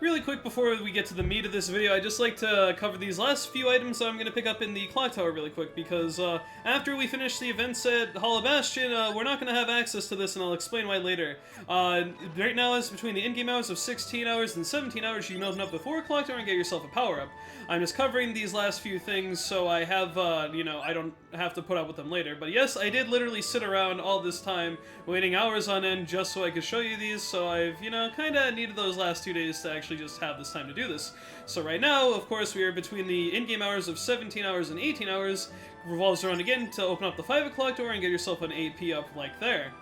Really quick before we get to the meat of this video, I'd just like to cover these last few items that I'm going to pick up in the clock tower really quick, because after we finish the events at Hollow Bastion, we're not going to have access to this, and I'll explain why later. Right now, it's between the in-game hours of 16 hours and 17 hours, you can open up the 4 clock tower and get yourself a power-up. I'm just covering these last few things, so I have, I don't have to put up with them later. But yes, I did literally sit around all this time, waiting hours on end just so I could show you these, so I've, kind of needed those last 2 days to actually just have this time to do this. So right now, of course, we are between the in-game hours of 17 hours and 18 hours, revolves around again to open up the 5 o'clock door and get yourself an AP up like there.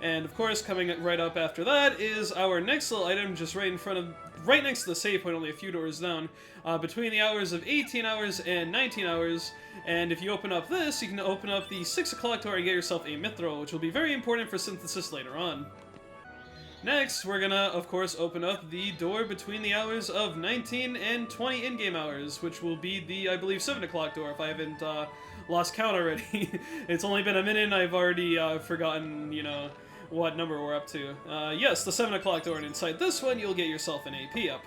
And of course, coming right up after that is our next little item, just right next to the save point, only a few doors down, between the hours of 18 hours and 19 hours. And if you open up this, you can open up the 6 o'clock door and get yourself a mithril, which will be very important for synthesis later on. Next, we're gonna, of course, open up the door between the hours of 19 and 20 in-game hours, which will be the, I believe, 7 o'clock door, if I haven't lost count already. It's only been a minute and I've already forgotten, what number we're up to. Yes, the 7 o'clock door, and inside this one, you'll get yourself an AP up.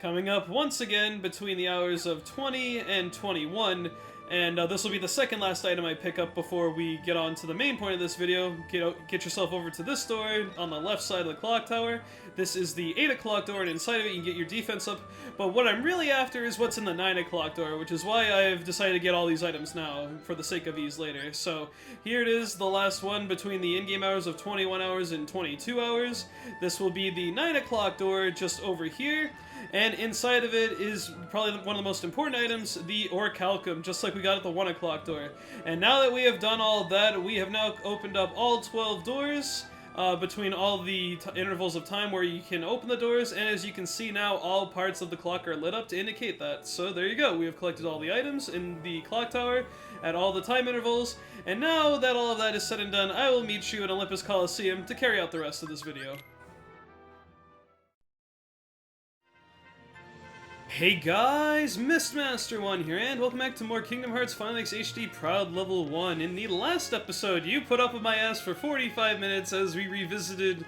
Coming up once again between the hours of 20 and 21, and this will be the second last item I pick up before we get on to the main point of this video. Get yourself over to this door on the left side of the clock tower. This is the 8 o'clock door, and inside of it you can get your defense up. But what I'm really after is what's in the 9 o'clock door, which is why I've decided to get all these items now, for the sake of ease later. So here it is, the last one between the in-game hours of 21 hours and 22 hours. This will be the 9 o'clock door just over here. And inside of it is probably one of the most important items, the orichalcum, just like we got at the 1 o'clock door. And now that we have done all of that, we have now opened up all 12 doors between all the intervals of time where you can open the doors, and as you can see now, all parts of the clock are lit up to indicate that. So there you go, we have collected all the items in the clock tower at all the time intervals, and now that all of that is said and done, I will meet you at Olympus Coliseum to carry out the rest of this video. Hey guys, Mistmaster1 here, and welcome back to more Kingdom Hearts Final X HD Proud Level 1. In the last episode, you put up with my ass for 45 minutes as we revisited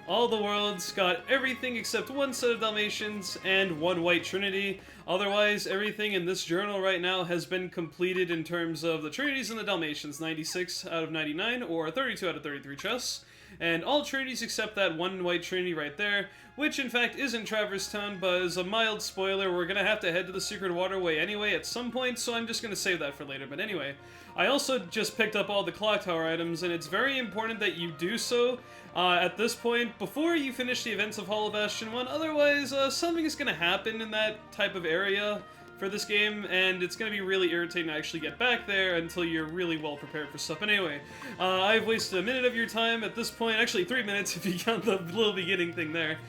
all the worlds, got everything except one set of Dalmatians and one White Trinity. Otherwise, everything in this journal right now has been completed in terms of the Trinities and the Dalmatians, 96 out of 99, or 32 out of 33 chests. And all Trinities except that one White Trinity right there, which in fact isn't Traverse Town, but as a mild spoiler, we're gonna have to head to the Secret Waterway anyway at some point, so I'm just gonna save that for later. But anyway, I also just picked up all the clock tower items, and it's very important that you do so at this point before you finish the events of Hollow Bastion 1, otherwise something is gonna happen in that type of area for this game, and it's going to be really irritating to actually get back there until you're really well prepared for stuff. But anyway, I've wasted a minute of your time at this point, actually 3 minutes if you count the little beginning thing there.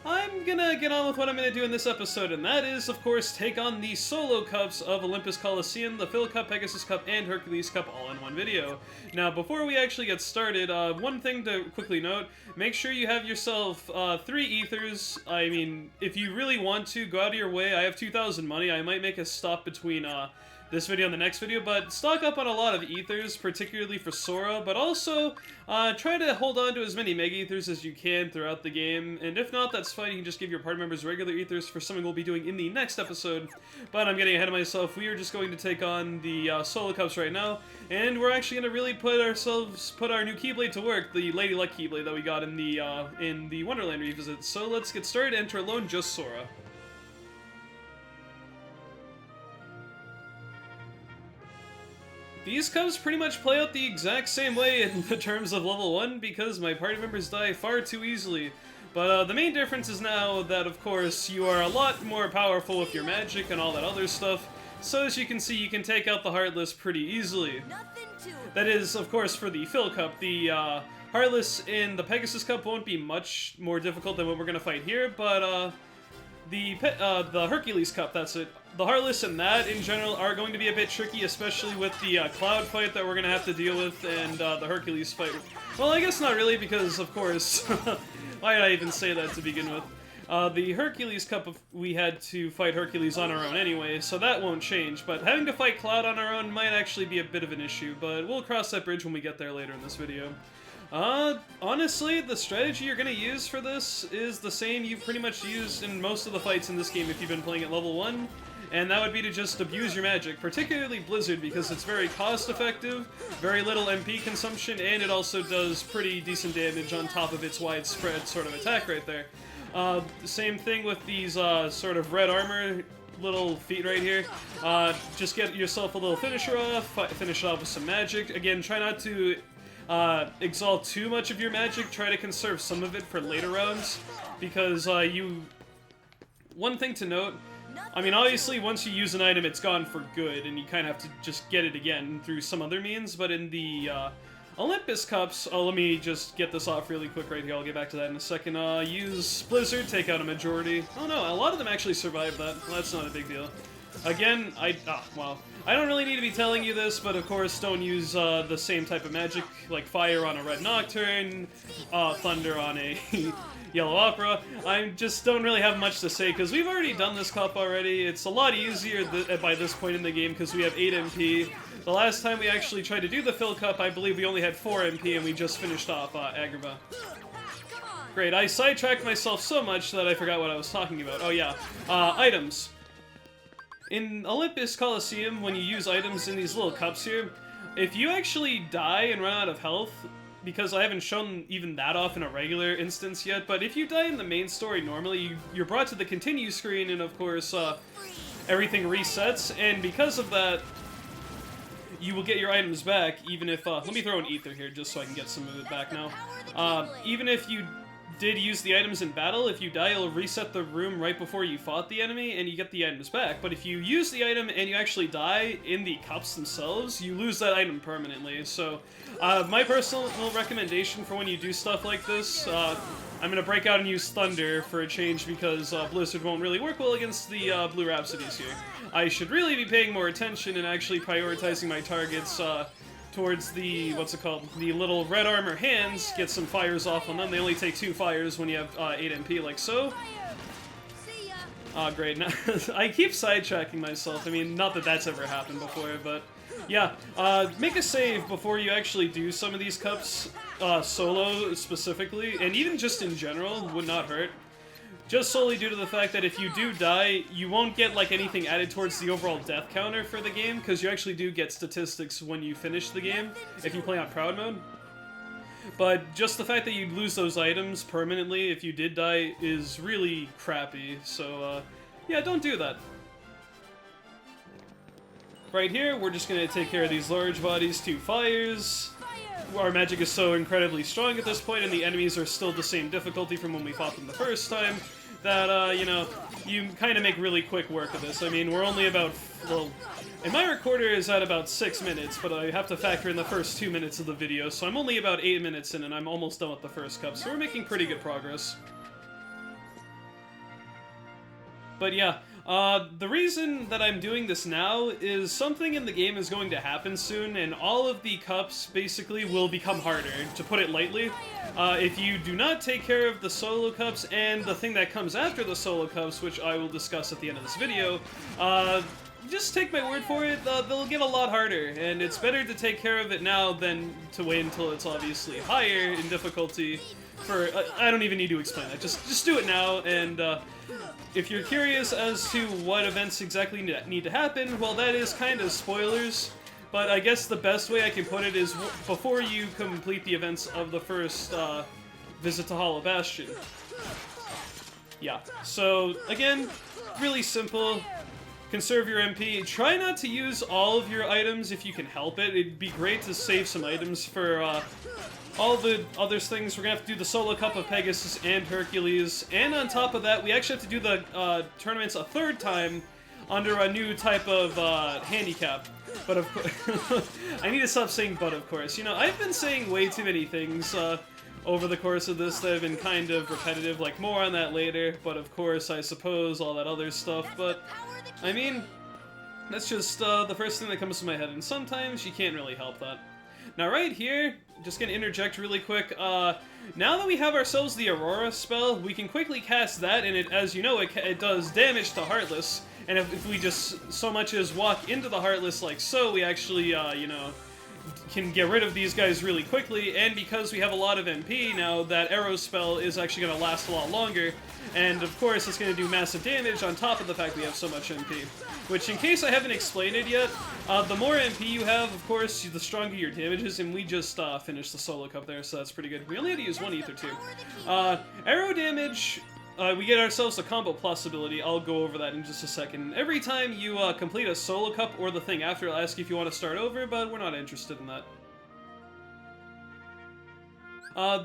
I'm gonna get on with what I'm gonna do in this episode, and that is, of course, take on the solo cups of Olympus Coliseum, the Phil Cup, Pegasus Cup, and Hercules Cup all in one video. Now, before we actually get started, one thing to quickly note, make sure you have yourself 3 ethers. I mean, if you really want to, go out of your way. I have 2,000 money. I might make a stop between this video and the next video, but stock up on a lot of ethers, particularly for Sora, but also try to hold on to as many Mega Ethers as you can throughout the game, and if not, that's fine, you can just give your party members regular ethers for something we'll be doing in the next episode. But I'm getting ahead of myself. We are just going to take on the solo cups right now, and we're actually going to really put our new Keyblade to work, the Lady Luck Keyblade that we got in the Wonderland revisit. So let's get started. Enter alone, just Sora. These cups pretty much play out the exact same way in the terms of level 1 because my party members die far too easily. But the main difference is now that, of course, you are a lot more powerful with your magic and all that other stuff. So as you can see, you can take out the Heartless pretty easily. That is, of course, for the Phil Cup. The Heartless in the Pegasus Cup won't be much more difficult than what we're going to fight here, but the Hercules Cup, that's it. The Heartless and that, in general, are going to be a bit tricky, especially with the Cloud fight that we're going to have to deal with, and the Hercules fight. Well, I guess not really, because, of course, why did I even say that to begin with? The Hercules Cup, we had to fight Hercules on our own anyway, so that won't change, but having to fight Cloud on our own might actually be a bit of an issue, but we'll cross that bridge when we get there later in this video. Honestly, the strategy you're gonna use for this is the same you've pretty much used in most of the fights in this game if you've been playing at level 1, and that would be to just abuse your magic, particularly Blizzard, because it's very cost-effective, very little MP consumption, and it also does pretty decent damage on top of its widespread sort of attack right there. Same thing with these sort of red armor little feet right here. Just get yourself a little finisher off, finish it off with some magic. Again, try not to exalt too much of your magic, try to conserve some of it for later rounds, because one thing to note, I mean, obviously once you use an item it's gone for good, and you kind of have to just get it again through some other means, but in the Olympus Cups, let me just get this off really quick right here, I'll get back to that in a second. Use Blizzard, take out a majority. Oh no, a lot of them actually survived that. Well, that's not a big deal. Again, well, I don't really need to be telling you this, but of course don't use the same type of magic, like fire on a red nocturne, thunder on a yellow opera. I just don't really have much to say, because we've already done this cup already. It's a lot easier by this point in the game, because we have 8 MP. The last time we actually tried to do the Fill Cup, I believe we only had 4 MP, and we just finished off Agrabah. Great, I sidetracked myself so much that I forgot what I was talking about. Oh yeah, items. In Olympus Coliseum, when you use items in these little cups here, if you actually die and run out of health, because I haven't shown even that off in a regular instance yet, but if you die in the main story normally, you're brought to the continue screen, and of course, everything resets, and because of that, you will get your items back, even if, let me throw an ether here just so I can get some of it back now. Even if you did use the items in battle, if you die, it'll reset the room right before you fought the enemy, and you get the items back. But if you use the item and you actually die in the cups themselves, you lose that item permanently. So, my personal recommendation for when you do stuff like this, I'm gonna break out and use Thunder for a change, because Blizzard won't really work well against the Blue Rhapsodies here. I should really be paying more attention and actually prioritizing my targets, towards the, the little red armor hands, get some fires off on them. They only take 2 fires when you have 8 MP, like so. Great. Now, I keep sidetracking myself. I mean, not that that's ever happened before, but yeah. Make a save before you actually do some of these cups, solo specifically, and even just in general, would not hurt. Just solely due to the fact that if you do die, you won't get like anything added towards the overall death counter for the game, because you actually do get statistics when you finish the game, if you play on Proud Mode. But just the fact that you'd lose those items permanently if you did die is really crappy, so yeah, don't do that. Right here, we're just going to take care of these large bodies, 2 fires. Our magic is so incredibly strong at this point, and the enemies are still the same difficulty from when we fought them the first time, that, you know, you kind of make really quick work of this. I mean, we're only about, well, and my recorder is at about 6 minutes, but I have to factor in the first 2 minutes of the video, so I'm only about 8 minutes in, and I'm almost done with the first cup, so we're making pretty good progress. But yeah, the reason that I'm doing this now is something in the game is going to happen soon, and all of the cups basically will become harder, to put it lightly. If you do not take care of the solo cups and the thing that comes after the solo cups, which I will discuss at the end of this video, just take my word for it, they'll get a lot harder, and it's better to take care of it now than to wait until it's obviously higher in difficulty. I don't even need to explain that, just do it now, and if you're curious as to what events exactly need to happen, well, that is kind of spoilers, but I guess the best way I can put it is before you complete the events of the first visit to Hollow Bastion. Yeah, so again, really simple. Conserve your MP. Try not to use all of your items if you can help it. It'd be great to save some items for all the other things. We're gonna have to do the solo cup of Pegasus and Hercules, and on top of that, we actually have to do the tournaments a 3rd time under a new type of handicap. But of course, I need to stop saying "but of course." You know, I've been saying way too many things over the course of this that have been kind of repetitive. Like, more on that later. But of course, I suppose all that other stuff. But I mean, that's just the first thing that comes to my head, and sometimes you can't really help that. Now right here, just gonna interject really quick, now that we have ourselves the Aurora spell, we can quickly cast that, and it, as you know, it does damage to Heartless, and if we just so much as walk into the Heartless like so, we actually, you know, can get rid of these guys really quickly, and because we have a lot of MP now, that arrow spell is actually going to last a lot longer, and of course it's going to do massive damage on top of the fact we have so much MP. Which, in case I haven't explained it yet, the more MP you have, of course, the stronger your damage is, and we just finished the solo cup there, so that's pretty good. We only had to use one ether too. Arrow damage... we get ourselves a combo plus ability. I'll go over that in just a second. Every time you complete a solo cup or the thing after, I'll ask you if you want to start over, but we're not interested in that.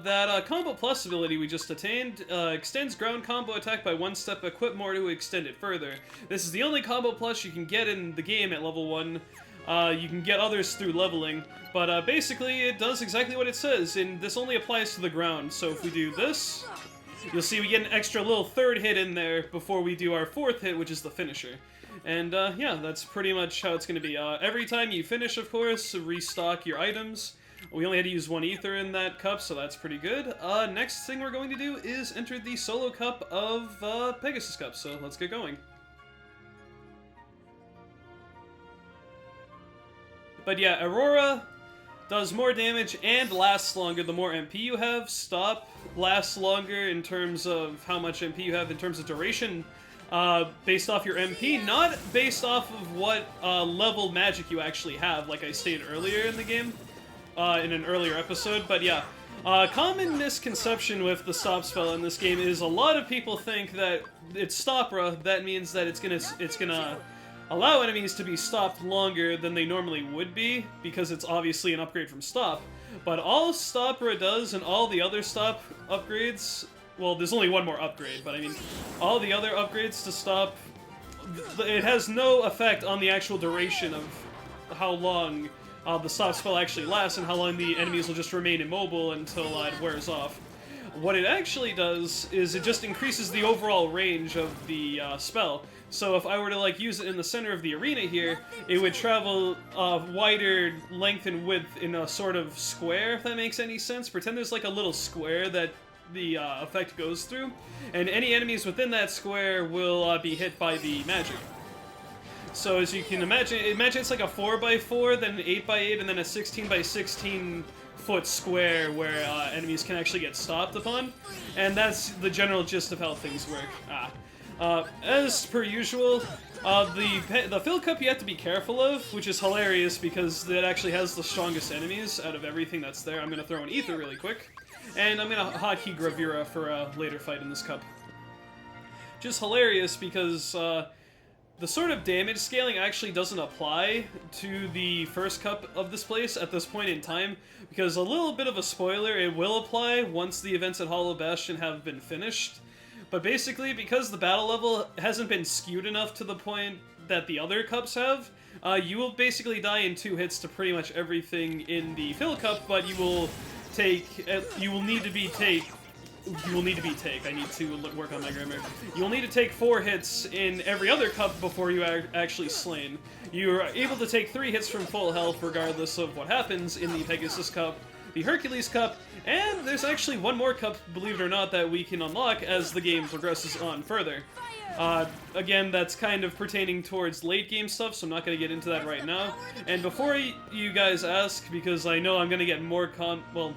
That combo plus ability we just attained extends ground combo attack by 1 step, equip more to extend it further. This is the only combo plus you can get in the game at level 1. You can get others through leveling, but basically it does exactly what it says, and this only applies to the ground. So if we do this... you'll see we get an extra little third hit in there before we do our 4th hit, which is the finisher. And, yeah, that's pretty much how it's going to be. Every time you finish, of course, restock your items. We only had to use 1 ether in that cup, so that's pretty good. Next thing we're going to do is enter the solo cup of Pegasus Cup, so let's get going. But yeah, Aurora does more damage and lasts longer the more MP you have. Stop lasts longer in terms of how much MP you have in terms of duration, based off your MP, not based off of what level magic you actually have, like I stated earlier in the game, in an earlier episode. But yeah, common misconception with the stop spell in this game is a lot of people think that it's Stopra, that means that it's gonna allow enemies to be stopped longer than they normally would be, because it's obviously an upgrade from Stop. But all Stopra does, and all the other Stop upgrades... well, there's only one more upgrade, but I mean, all the other upgrades to Stop... it has no effect on the actual duration of how long the Stop spell actually lasts, and how long the enemies will just remain immobile until it wears off. What it actually does is it just increases the overall range of the spell. So if I were to like use it in the center of the arena here, it would travel wider length and width in a sort of square, if that makes any sense. Pretend there's like a little square that the effect goes through, and any enemies within that square will be hit by the magic. So as you can imagine it's like a 4x4, then an 8x8, and then a 16x16 foot square where enemies can actually get stopped upon, and that's the general gist of how things work. As per usual, the Fill Cup you have to be careful of, which is hilarious because it actually has the strongest enemies out of everything that's there. I'm going to throw an Ether really quick, and I'm going to hotkey Gravura for a later fight in this cup. Just hilarious because the sort of damage scaling actually doesn't apply to the first cup of this place at this point in time, because a little bit of a spoiler, it will apply once the events at Hollow Bastion have been finished. But basically, because the battle level hasn't been skewed enough to the point that the other cups have, you will basically die in 2 hits to pretty much everything in the Fill Cup, but you will need to be take, I need to work on my grammar. You'll need to take 4 hits in every other cup before you are actually slain. You are able to take 3 hits from full health regardless of what happens in the Pegasus Cup, the Hercules Cup, and there's actually one more cup, believe it or not, that we can unlock as the game progresses on further. Again, that's kind of pertaining towards late game stuff, so I'm not going to get into that right now. And before you guys ask, because I know I'm going to get more well,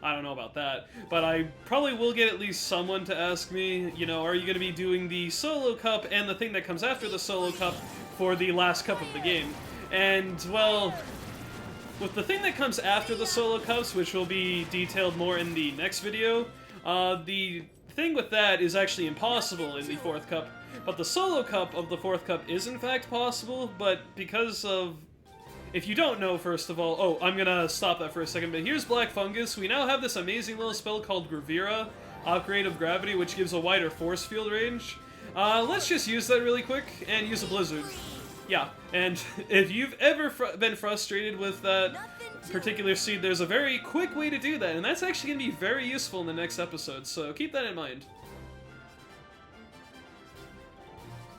I don't know about that, but I probably will get at least someone to ask me, you know, are you going to be doing the solo cup and the thing that comes after the solo cup for the last cup of the game? And, well, with the thing that comes after the solo cups, which will be detailed more in the next video, the thing with that is actually impossible in the 4th cup, but the solo cup of the 4th cup is in fact possible, but because of... if you don't know, first of all... oh, I'm gonna stop that for a second, but here's Black Fungus. We now have this amazing little spell called Gravura, Upgrade of Gravity, which gives a wider force field range. Let's just use that really quick, and use a Blizzard. Yeah, and if you've ever been frustrated with that particular seed, there's a very quick way to do that, and that's actually going to be very useful in the next episode, so keep that in mind.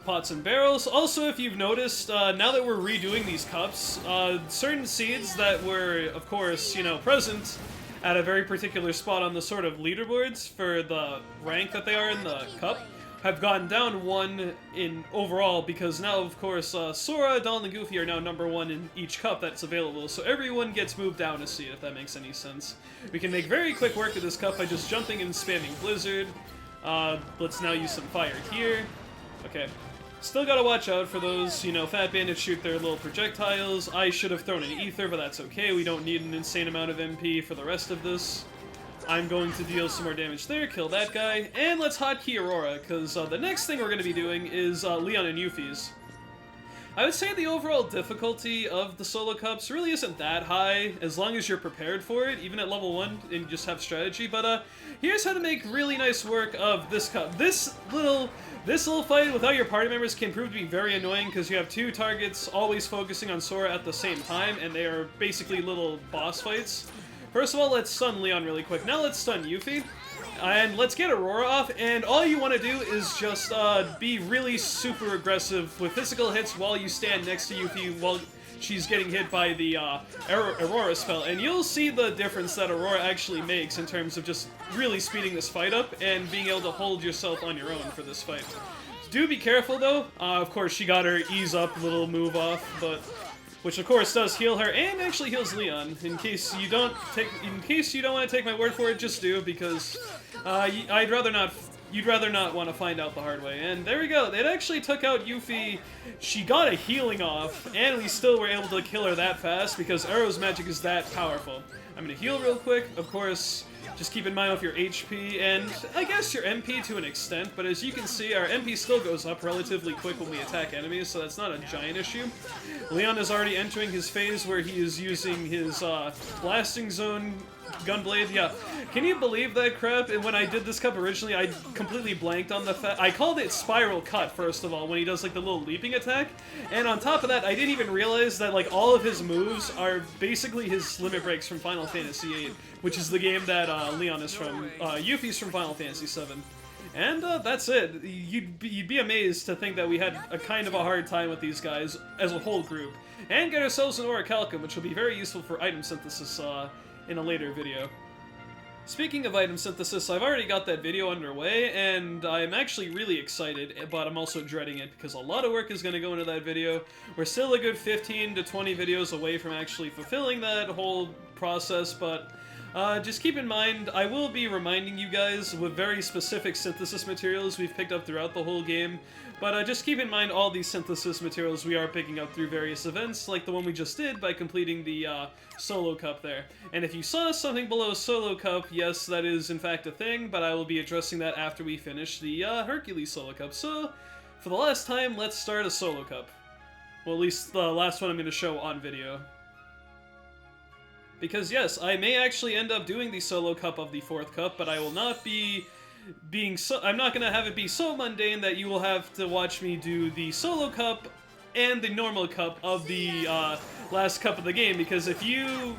Pots and barrels. Also, if you've noticed, now that we're redoing these cups, certain seeds that were, of course, you know, present at a very particular spot on the sort of leaderboards for the rank that they are in the cup, have gone down 1 in overall, because now, of course, Sora, Donald, and Goofy are now number 1 in each cup that's available, so everyone gets moved down a seed, if that makes any sense. We can make very quick work of this cup by just jumping and spamming Blizzard. Let's now use some fire here. Okay. Still gotta watch out for those, you know, Fat Bandits shoot their little projectiles. I should have thrown an Ether, but that's okay. We don't need an insane amount of MP for the rest of this. I'm going to deal some more damage there, kill that guy, and let's hotkey Aurora, because the next thing we're going to be doing is Leon and Yuffie's. I would say the overall difficulty of the solo cups really isn't that high, as long as you're prepared for it, even at level 1, and just have strategy, but here's how to make really nice work of this cup. This little fight without your party members can prove to be very annoying, because you have 2 targets always focusing on Sora at the same time, and they are basically little boss fights. First of all, let's stun Leon really quick. Now let's stun Yuffie. And let's get Aurora off, and all you want to do is just be really super aggressive with physical hits while you stand next to Yuffie while she's getting hit by the Aurora spell. And you'll see the difference that Aurora actually makes in terms of just really speeding this fight up and being able to hold yourself on your own for this fight. Do be careful though. Of course, she got her ease up little move off, but... which of course does heal her and actually heals Leon. In case you don't want to take my word for it, just do, because I'd rather not. You'd rather not want to find out the hard way. And there we go. It actually took out Yuffie. She got a healing off, and we still were able to kill her that fast because Arrow's magic is that powerful. I'm gonna heal real quick, of course. Just keep in mind with your HP and I guess your MP to an extent, but as you can see, our MP still goes up relatively quick when we attack enemies, so that's not a giant issue. Leon is already entering his phase where he is using his blasting zone gunblade. Yeah, can you believe that crap? And when I did this cup originally, I completely blanked on the fact. I called it Spiral Cut, first of all, when he does like the little leaping attack. And on top of that, I didn't even realize that like all of his moves are basically his limit breaks from Final Fantasy VIII, which is the game that Leon is from. Yuffie's from Final Fantasy VII. And that's it. You'd be amazed to think that we had a kind of a hard time with these guys as a whole group. And get ourselves an Orichalcum, which will be very useful for item synthesis in a later video. Speaking of item synthesis, I've already got that video underway, and I'm actually really excited, but I'm also dreading it because a lot of work is going to go into that video. We're still a good 15 to 20 videos away from actually fulfilling that whole process, but just keep in mind, I will be reminding you guys with very specific synthesis materials we've picked up throughout the whole game, but just keep in mind all these synthesis materials we are picking up through various events, like the one we just did by completing the Solo Cup there. And if you saw something below Solo Cup, yes, that is in fact a thing, but I will be addressing that after we finish the Hercules Solo Cup. So, for the last time, let's start a Solo Cup. Well, at least the last one I'm going to show on video. Because yes, I may actually end up doing the Solo Cup of the 4th Cup, but I will not be I'm not gonna have it be so mundane that you will have to watch me do the Solo Cup and the normal cup of the last cup of the game, because if you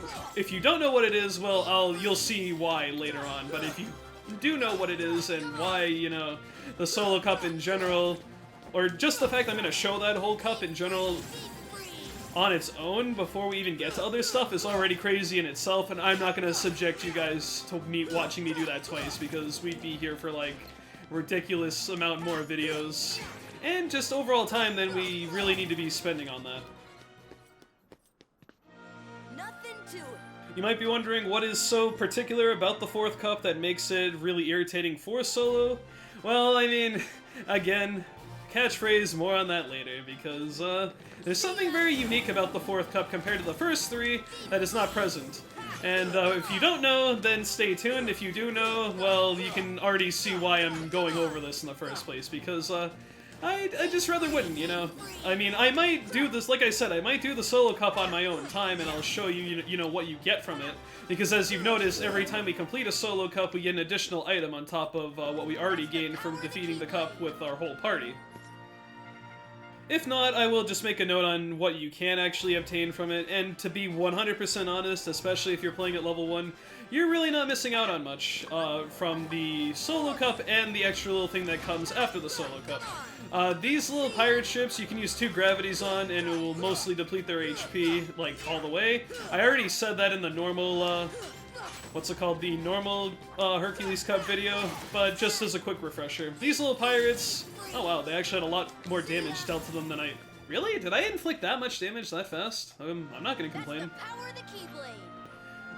don't know what it is, well, you'll see why later on. But if you do know what it is and why, you know, the Solo Cup in general, or just the fact I'm gonna show that whole cup in general on its own before we even get to other stuff is already crazy in itself, and I'm not going to subject you guys to watching me do that twice, because we'd be here for like ridiculous amount more videos and just overall time than we really need to be spending on that. Nothing to it. You might be wondering what is so particular about the 4th Cup that makes it really irritating for solo. Well, I mean, again, catchphrase, more on that later, because there's something very unique about the 4th Cup compared to the first 3 that is not present. And if you don't know, then stay tuned. If you do know, well, you can already see why I'm going over this in the first place, because I just rather wouldn't, you know? I mean, I might do this, like I said, I might do the Solo Cup on my own time, and I'll show you, you know, what you get from it. Because as you've noticed, every time we complete a Solo Cup, we get an additional item on top of what we already gained from defeating the cup with our whole party. If not, I will just make a note on what you can actually obtain from it, and to be 100% honest, especially if you're playing at level 1, you're really not missing out on much from the Solo Cup and the extra little thing that comes after the Solo Cup. These little pirate ships you can use 2 gravities on, and it will mostly deplete their HP, like, all the way. I already said that in the normal, what's it called, the normal Hercules Cup video, but just as a quick refresher. These little pirates, oh wow, they actually had a lot more damage dealt to them than I... Really? Did I inflict that much damage that fast? I'm not gonna complain.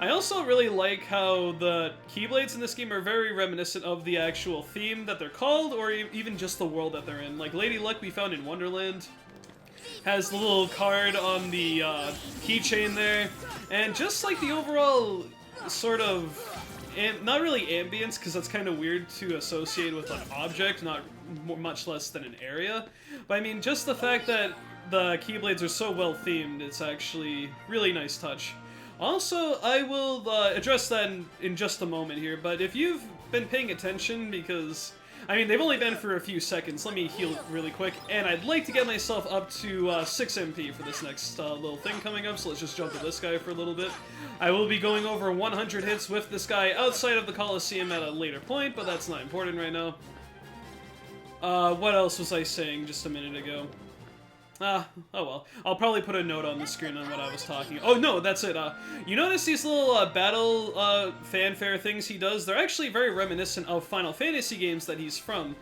I also really like how the Keyblades in this game are very reminiscent of the actual theme that they're called, or even just the world that they're in. Like Lady Luck we found in Wonderland has the little card on the keychain there, and just like the overall sort of, not really ambience, because that's kind of weird to associate with an object, not much less than an area, but I mean just the fact that the Keyblades are so well themed, it's actually really nice touch. Also, I will address that in just a moment here, but if you've been paying attention, because, I mean, they've only been for a few seconds, let me heal really quick, and I'd like to get myself up to 6 MP for this next little thing coming up, so let's just jump to this guy for a little bit. I will be going over 100 hits with this guy outside of the Coliseum at a later point, but that's not important right now. What else was I saying just a minute ago? Oh well. I'll probably put a note on the screen on what I was talking. Oh no, that's it. You notice these little battle fanfare things he does? They're actually very reminiscent of Final Fantasy games that he's from.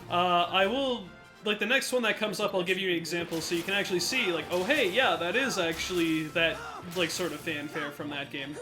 I will, like the next one that comes up, I'll give you an example so you can actually see, like, oh hey, yeah, that is actually that, like, sort of fanfare from that game.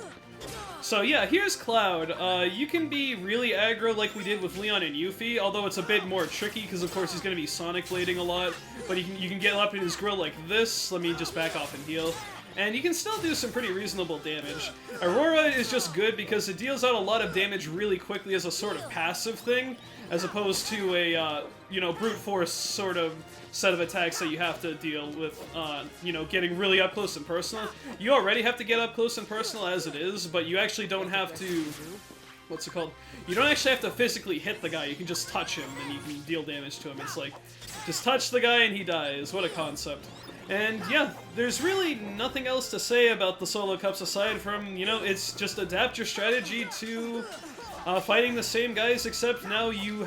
So yeah, here's Cloud. You can be really aggro like we did with Leon and Yuffie, although it's a bit more tricky because of course he's going to be Sonic Blading a lot, but you can get up in his grill like this. Let me just back off and heal. And you can still do some pretty reasonable damage. Aurora is just good because it deals out a lot of damage really quickly as a sort of passive thing, as opposed to a, you know, brute force sort of set of attacks that you have to deal with, you know, getting really up close and personal. You already have to get up close and personal as it is, but you actually don't have to, what's it called? You don't actually have to physically hit the guy, you can just touch him and you can deal damage to him. It's like, just touch the guy and he dies. What a concept. And yeah, there's really nothing else to say about the solo cups aside from, you know, it's just adapt your strategy to fighting the same guys, except now you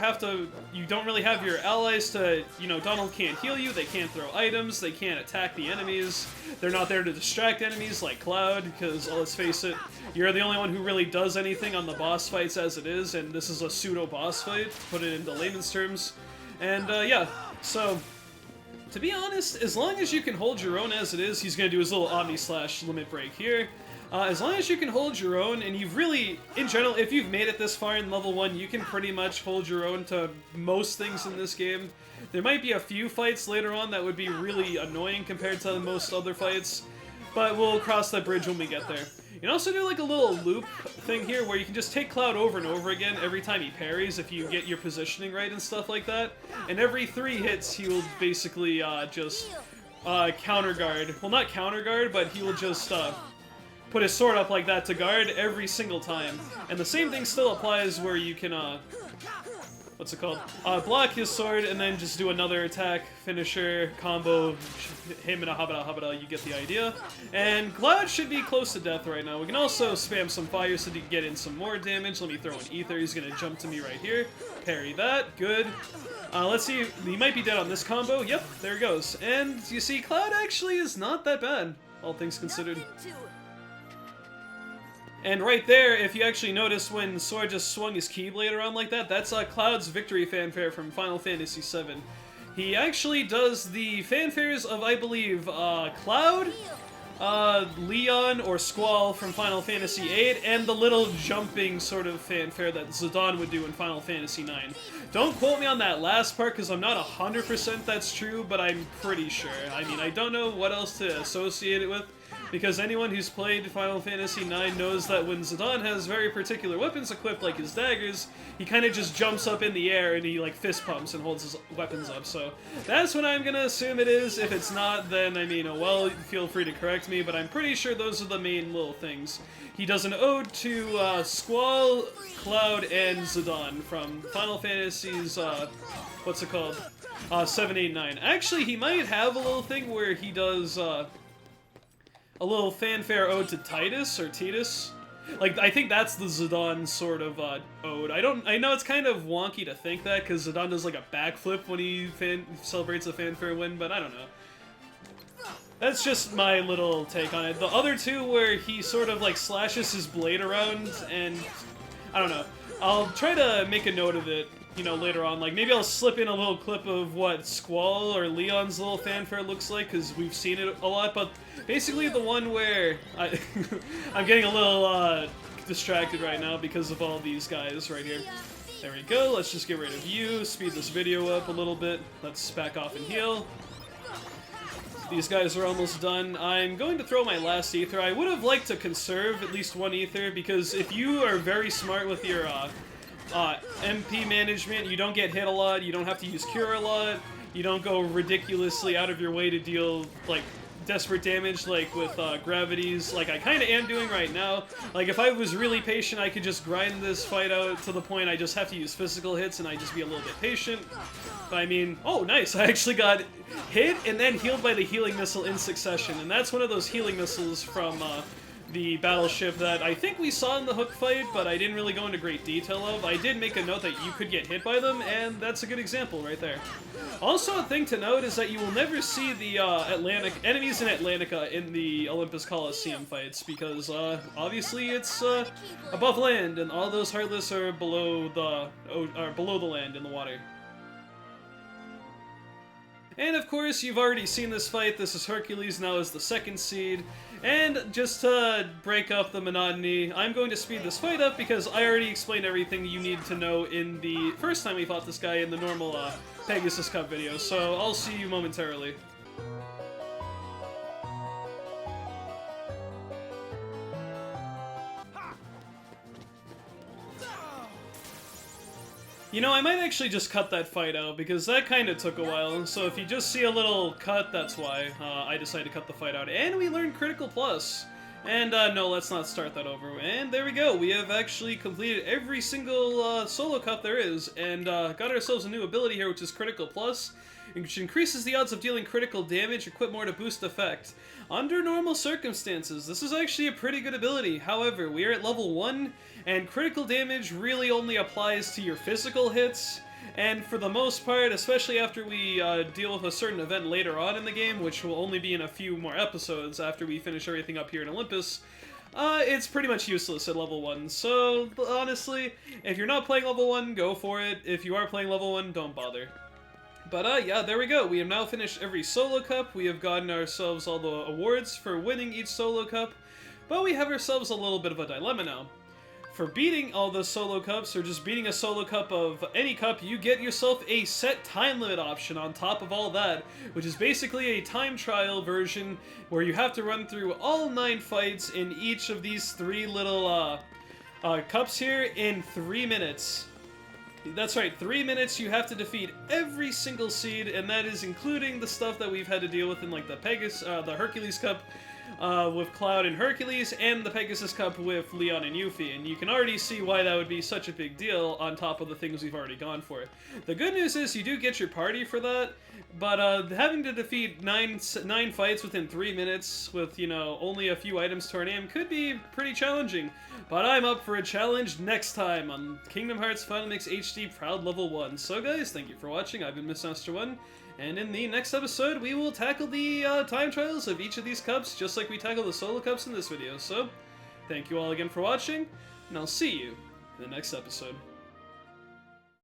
don't really have your allies to, you know, Donald can't heal you, they can't throw items, they can't attack the enemies, they're not there to distract enemies like Cloud, because, let's face it, you're the only one who really does anything on the boss fights as it is, and this is a pseudo-boss fight, to put it into layman's terms. And, yeah, so, to be honest, as long as you can hold your own as it is, he's going to do his little Omni Slash limit break here. As long as you can hold your own, and you've really, in general, if you've made it this far in level 1, you can pretty much hold your own to most things in this game. There might be a few fights later on that would be really annoying compared to most other fights, but we'll cross that bridge when we get there. You can also do like a little loop thing here where you can just take Cloud over and over again every time he parries if you get your positioning right and stuff like that. And every 3 hits he will basically just counter guard. Well, not counter guard, but he will just put his sword up like that to guard every single time. And the same thing still applies where you can, what's it called? Block his sword and then just do another attack, finisher, combo, him and a habada, you get the idea. And Cloud should be close to death right now. We can also spam some fire so to get in some more damage. Let me throw an ether, he's gonna jump to me right here. Parry that, good. Let's see, he might be dead on this combo. Yep, there he goes. And you see, Cloud actually is not that bad, all things considered. And right there, if you actually notice when Sora just swung his Keyblade around like that, that's Cloud's victory fanfare from Final Fantasy VII. He actually does the fanfares of, I believe, Cloud, Leon, or Squall from Final Fantasy VIII, and the little jumping sort of fanfare that Zidane would do in Final Fantasy IX. Don't quote me on that last part, because I'm not 100% that's true, but I'm pretty sure. I mean, I don't know what else to associate it with, because anyone who's played Final Fantasy IX knows that when Zidane has very particular weapons equipped, like his daggers, he kind of just jumps up in the air and he, like, fist pumps and holds his weapons up. So that's what I'm gonna assume it is. If it's not, then, I mean, oh well, feel free to correct me, but I'm pretty sure those are the main little things. He does an ode to Squall, Cloud, and Zidane from Final Fantasy's, what's it called? 7, 8, 9. Actually, he might have a little thing where he does, a little fanfare ode to Titus, or Titus. Like, I think that's the Zidane sort of, ode. I know it's kind of wonky to think that, because Zidane does, like, a backflip when he celebrates a fanfare win, but I don't know. That's just my little take on it. The other two where he sort of like slashes his blade around and I don't know. I'll try to make a note of it, you know, later on. Like maybe I'll slip in a little clip of what Squall or Leon's little fanfare looks like because we've seen it a lot. But basically the one where I'm getting a little distracted right now because of all these guys right here. There we go. Let's just get rid of you. Speed this video up a little bit. Let's back off and heal. These guys are almost done. I'm going to throw my last ether. I would have liked to conserve at least one ether, because if you are very smart with your MP management, you don't get hit a lot, you don't have to use cure a lot, you don't go ridiculously out of your way to deal, like, desperate damage, like with gravities, like I kind of am doing right now. Like, if I was really patient, I could just grind this fight out to the point I just have to use physical hits and I just be a little bit patient. But I mean, oh nice, I actually got hit and then healed by the healing missile in succession, and that's one of those healing missiles from the battleship that I think we saw in the Hook fight, but I didn't really go into great detail of. I did make a note that you could get hit by them, and that's a good example right there. Also, a thing to note is that you will never see the enemies in Atlantica in the Olympus Coliseum fights, because obviously it's above land, and all those Heartless are below the land in the water. And of course, you've already seen this fight. This is Hercules now as the second seed. And just to break up the monotony, I'm going to speed this fight up because I already explained everything you need to know in the first time we fought this guy in the normal Pegasus Cup video. So I'll see you momentarily. You know, I might actually just cut that fight out, because that kind of took a while, so if you just see a little cut, that's why I decided to cut the fight out. And we learned Critical Plus! And no, let's not start that over. And there we go, we have actually completed every single solo cup there is, and got ourselves a new ability here, which is Critical Plus, which increases the odds of dealing critical damage, equip more to boost effect. Under normal circumstances, this is actually a pretty good ability. However, we are at level 1, and critical damage really only applies to your physical hits, and for the most part, especially after we deal with a certain event later on in the game, which will only be in a few more episodes after we finish everything up here in Olympus, it's pretty much useless at level 1. So, honestly, if you're not playing level 1, go for it. If you are playing level 1, don't bother. But yeah, there we go. We have now finished every solo cup. We have gotten ourselves all the awards for winning each solo cup. But we have ourselves a little bit of a dilemma now. For beating all the solo cups, or just beating a solo cup of any cup, you get yourself a set time limit option on top of all that, which is basically a time trial version where you have to run through all 9 fights in each of these 3 little cups here in 3 minutes. That's right, 3 minutes you have to defeat every single seed, and that is including the stuff that we've had to deal with in like the Hercules Cup with Cloud and Hercules, and the Pegasus Cup with Leon and Yuffie, and you can already see why that would be such a big deal on top of the things we've already gone for. The good news is you do get your party for that, but having to defeat 9 fights within 3 minutes with, you know, only a few items to our name could be pretty challenging. But I'm up for a challenge next time on Kingdom Hearts Final Mix HD Proud Level 1. So guys, thank you for watching. I've been Mistmaster1, and in the next episode we will tackle the time trials of each of these cups, just like we tackle the solo cups in this video. So, thank you all again for watching, and I'll see you in the next episode.